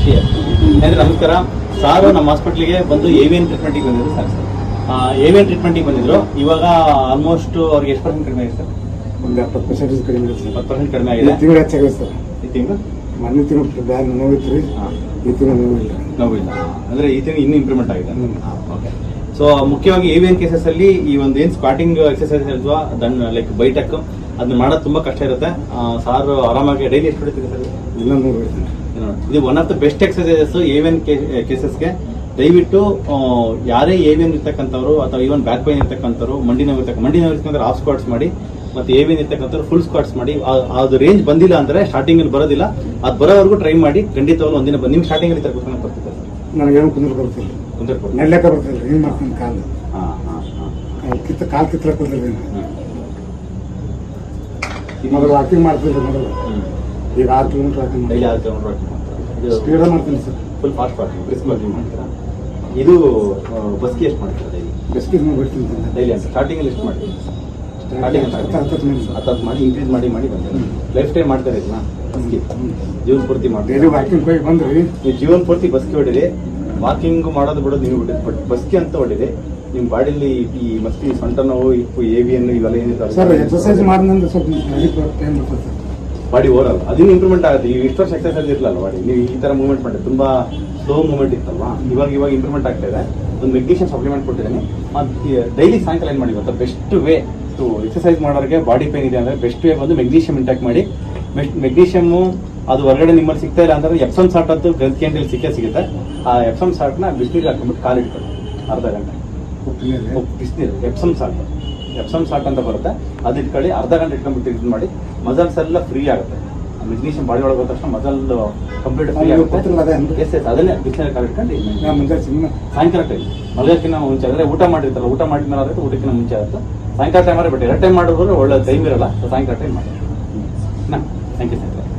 ನಮಸ್ಕಾರ. ಸಾರು ನಮ್ಮ ಹಾಸ್ಪಿಟ್ಲಿಗೆ ಬಂದು ಏವಿಯನ್ ಟ್ರೀಟ್ಮೆಂಟಿಗೆ ಬಂದಿದ್ರು ಸರ್. ಏವಿಯನ್ ಟ್ರೀಟ್ಮೆಂಟಿಗೆ ಬಂದಿದ್ರು. ಇವಾಗ ಆಲ್ಮೋಸ್ಟ್ ಅವ್ರಿಗೆ ಎಷ್ಟು ಪರ್ಸೆಂಟ್ ಕಡಿಮೆ ಆಗಿದೆ ಸರ್? ಒಂದು 20% ಕಡಿಮೆ ಇದೆ ಸರ್. 10% ಕಡಿಮೆ ಆಗಿದೆ. ತಿಂಗಳು ಹೆಚ್ಚಾಗಿದೆ ಸರ್. ಈ ತಿಂಗಳು ಮೊನ್ನೆ ತಿಂಗಳು ಬ್ಯಾಗ್ ನೋವಿತ್ತು ರೀ. ಈ ತಿಂಗಳು ನೋವಿಲ್ಲ ಅಂದ್ರೆ ಈ ತಿಂಗಳು ಇನ್ನೂ ಇಂಪ್ರೂವ್ಮೆಂಟ್ ಆಗಿದೆ. ಓಕೆ. ಸೊ ಮುಖ್ಯವಾಗಿ ಏವಿಯನ್ ಕೇಸಸ್ ಅಲ್ಲಿ ಈ ಒಂದು ಏನ್ ಸ್ಕ್ವಾಟಿಂಗ್ ಎಕ್ಸರ್ಸೈಸ್ ಅಥವಾ ಲೈಕ್ ಬೈಟಕ್ ಅದನ್ನ ಮಾಡೋದು ತುಂಬಾ ಕಷ್ಟ ಇರುತ್ತೆ. ಸಾರು ಆರಾಮಾಗಿ ಡೈಲಿ ಎಷ್ಟು ಹೊಡಿತೀರಿ ಸರ್? ಇನ್ನೊಂದು ಇದು one of the best exercises A V N ಕೇಸಸ್ಗೆ. ದಯವಿಟ್ಟು ಯಾರೇ ಏವಿಯನ್ ಇರ್ತಕ್ಕಂಥವ್ರು ಅಥವಾ ಈವನ್ ಬ್ಯಾಕ್ ಪೈನ್ ಇರ್ತಕ್ಕಂಥವ್ರು, ಮಂಡಿ ನೋವು ಇರ್ತಕ್ಕಂಥ ಹಾಫ್ ಸ್ಕ್ವಾಟ್ಸ್ ಮಾಡಿ, ಮತ್ತೆ ಏವಿಯನ್ ಇರ್ತಕ್ಕಂಥವ್ರು ಫುಲ್ ಸ್ಕ್ವಾಟ್ಸ್ ಮಾಡಿ. ಅದು ರೇಂಜ್ ಬಂದಿಲ್ಲ ಅಂದ್ರೆ ಸ್ಟಾರ್ಟಿಂಗ್ ಅಲ್ಲಿ ಬರೋದಿಲ್ಲ, ಅದು ಬರೋವರೆಗೂ ಟ್ರೈ ಮಾಡಿ. ಖಂಡಿತವಾಗ್ಲೂ ಒಂದಿನ ನಿಮ್ಗೆ ಸ್ಟಾರ್ಟಿಂಗ್ ಅಲ್ಲಿ ಕೂತ್ಕೊಂಡು ಬರ್ತಿದೆ ಸರ್? ನನಗೇನು ಕುಂದ್ರ ಬರ್ತಿಲ್ಲ, ನೆಡ್ಲಕ್ಕ ಬರ್ತಿಲ್ಲ. ಏನ್ ಮಾಡ್ತೀನಿ ಕಾಲು ಕಾಲು ಕಿತ್ತಲಕ್ಕ ಬರ್ತಿಲ್ಲ. ಮೊದಲು ವಾಕಿಂಗ್ ಮಾಡ್ತಿದ್ದೆ. ಮೊದಲು ಈಗ 6 kilometre walking daily 6 kilometre walking ಮಾಡ್ತಾರೆ. ಸ್ಪೀಡ ಮಾಡ್ತೀನಿ sir. Full fast walking, brisk walking ಮಾಡ್ತೀರಾ? ಇದು ಬಸ್ಗೆ ಎಷ್ಟು ಮಾಡ್ತೀರಾ ಡೈಲಿ? ಬೆಸ್ಕಿಗೆ ಬಿಡ್ತೀನಿ ಡೈಲಿ ಅಂತ ಸ್ಟಾರ್ಟಿಂಗ್ ಅಲ್ಲಿ ಎಷ್ಟು ಮಾಡ್ತೀನಿ? ಹತ್ತು ಮಾಡಿ ಇನ್ಕ್ರೀಸ್ ಮಾಡಿ ಬಂದಿಲ್ಲ. ಲೈಫ್ ಟೈಮ್ ಮಾಡ್ತಾರೆ ಇದನ್ನ ಬಸ್ಗೆ, ಜೀವನ ಪೂರ್ತಿ ಮಾಡ್ತೀರಿ. ವಾಕಿಂಗ್ ಹೋಗಿ ಬಂದ್ರಿ ನೀವು ಜೀವನ ಪೂರ್ತಿ ಬಸ್ಗೆ ಹೊಡಿರಿ. ವಾಕಿಂಗ್ ಮಾಡೋದು ಬಿಡೋದು ನೀವು ಬಿಟ್ಟಿರಿ, ಬಟ್ ಬಸ್ಗೆ ಅಂತ ಹೊಡಿರಿ. ನಿಮ್ಮ ಬಾಡಿಲಿ ಈ ಮಸ್ತಿ ಸೊಂಟ ನೋವು, ಇಪ್ಪು, ಏವಿಯನ್ ಇವೆಲ್ಲ ಏನಿದೆ ಸರ್. ಎಕ್ಸರ್ಸೈಸ್ ಮಾಡಿದ್ರೆ ಸ್ವಲ್ಪ ಟೈಮ್ ಬರ್ತದೆ ಸರ್. ಬಾಡಿ ಓವರಲ್ಲ ಅದನ್ನು ಇಂಪ್ರೂವ್ಮೆಂಟ್ ಆಗುತ್ತೆ. ಈಗ ಇಷ್ಟು ವರ್ಷ ಎಕ್ಸರ್ಸೈಸ್ ಇರಲಿಲ್ಲ ಬಾಡಿ, ನೀವು ಈ ತರ ಮೂವ್ಮೆಂಟ್ ಮಾಡಿ ತುಂಬಾ ಸ್ಲೋ ಮೂವ್ಮೆಂಟ್ ಇತ್ತಲ್ವಾ, ಇವಾಗ ಇಂಪ್ರೂವ್ಮೆಂಟ್ ಆಗ್ತಾ ಇದೆ. ಒಂದು ಮೆಗ್ನೀಷಿಯಂ ಸಪ್ಲಿಮೆಂಟ್ ಕೊಟ್ಟಿದ್ದೀನಿ. ಡೈಲಿ ಸಾಯಂಕಾಲ ಏನು ಮಾಡಿ ಗೊತ್ತಾ, ಬೆಸ್ಟ್ ವೇ ಟು ಎಕ್ಸರ್ಸೈಸ್ ಮಾಡೋರಿಗೆ ಬಾಡಿ ಪೇನ್ ಇದೆ ಅಂದರೆ ಬೆಸ್ಟ್ ವೇ ಬಂದು ಮೆಗ್ನೀಷಿಯಂ ಇಂಟ್ಯಾಕ್ ಮಾಡಿ. ಮೆಗ್ನೀಷಿಯಮ್ಮು ಅದು ಹೊರಗಡೆ ನಿಮ್ಮಲ್ಲಿ ಸಿಗ್ತಾ ಇಲ್ಲ ಅಂದ್ರೆ ಎಪ್ಸಮ್ ಸಾಲ್ಟ್ ಅಂತೂ ಗ್ರಂಥಿಯಲ್ಲಿ ಸಿಗುತ್ತೆ. ಆ ಎಪ್ಸಮ್ ಸಾಲ್ಟ್ನ ಬಿಸಿನೀರು ಹಾಕೊಂಡ್ಬಿಟ್ಟು ಕಾಲಿಡ್ತಾರೆ ಅರ್ಧ ಗಂಟೆ. ಬಿಸಿನೀರು ಎಪ್ಸಮ್ ಸಾಲ್ಟ್ ಅಂತ ಬರುತ್ತೆ, ಅದು ಇಟ್ಕೊಳ್ಳಿ. ಅರ್ಧ ಗಂಟೆ ಇಟ್ಕೊಂಡ್ಬಿಟ್ಟು ಇದು ಮಾಡಿ. ಮಸಲ್ಸ್ ಎಲ್ಲ ಫ್ರೀ ಆಗುತ್ತೆ. ಮೆಗ್ನೀಷಿಯಂ ಬಾಡಿ ಒಳಗೆ ಹೋದ ತಕ್ಷಣ ಮಸಲ್ ಕಂಪ್ಲೀಟ್ ಫ್ರೀ ಆಗುತ್ತೆ. ಎಸ್ ಅದನ್ನೇ ಬಿಸಿನೀರು ಕಾಲಿಟ್ಕೊಂಡು ಸಾಯಂಕಾಲ ಟೈಮ್ ಮಲಗೋಕ್ಕಿಂತ ಮುಂಚೆ, ಅಂದರೆ ಊಟ ಮಾಡಿರ್ತಾರಲ್ಲ, ಊಟ ಮಾಡಿದ್ಮೇಲೆ ಆಗುತ್ತೆ, ಊಟಕ್ಕಿಂತ ಮುಂಚೆ ಆಗುತ್ತೆ. ಸಾಯಂಕಾಲ ಟೈಮ್ ಆದರೆ ಬಟ್ 2 ಟೈಮ್ ಮಾಡಿದ್ರೆ ಒಳ್ಳೆ ಟೈಮ್ ಇರಲ್ಲ. ಸಾಯಂಕಾಲ ಟೈಮ್ ಮಾಡಿ. Thank you sir.